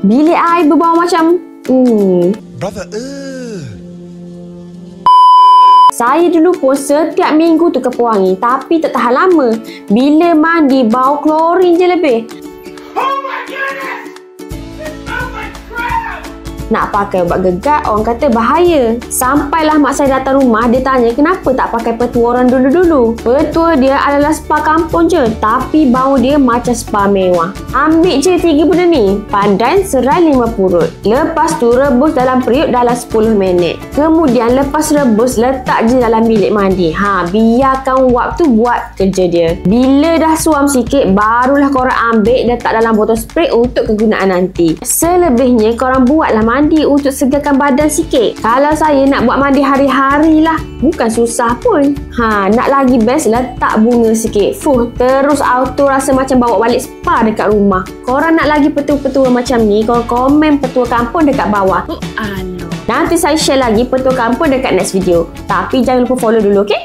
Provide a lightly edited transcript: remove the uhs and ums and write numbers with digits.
Bilik air berbau macam Brother, Saya dulu pun setiap minggu tukar pewangi, tapi tak tahan lama. Bila mandi bau klorin je lebih. Nak pakai ubat gegat, orang kata bahaya. Sampailah mak saya datang rumah, dia tanya kenapa tak pakai petua orang dulu-dulu. Petua dia adalah spa kampung je, tapi bau dia macam spa mewah. Ambil je 3 benda ni, pandan, serai, 5 purut. Lepas tu rebus dalam periuk dalam 10 minit. Kemudian lepas rebus, letak je dalam bilik mandi. Biarkan wap tu buat kerja dia. Bila dah suam sikit, barulah korang ambil letak dalam botol spray untuk kegunaan nanti. Selebihnya korang buatlah mandi untuk segarkan badan sikit. Kalau saya nak buat mandi hari-hari lah, bukan susah pun. Nak lagi best, letak bunga sikit. Terus auto rasa macam bawa balik spa dekat rumah. Korang nak lagi petua-petua macam ni, korang komen petua kampung dekat bawah. Nanti saya share lagi petua kampung dekat next video. Tapi jangan lupa follow dulu, okey?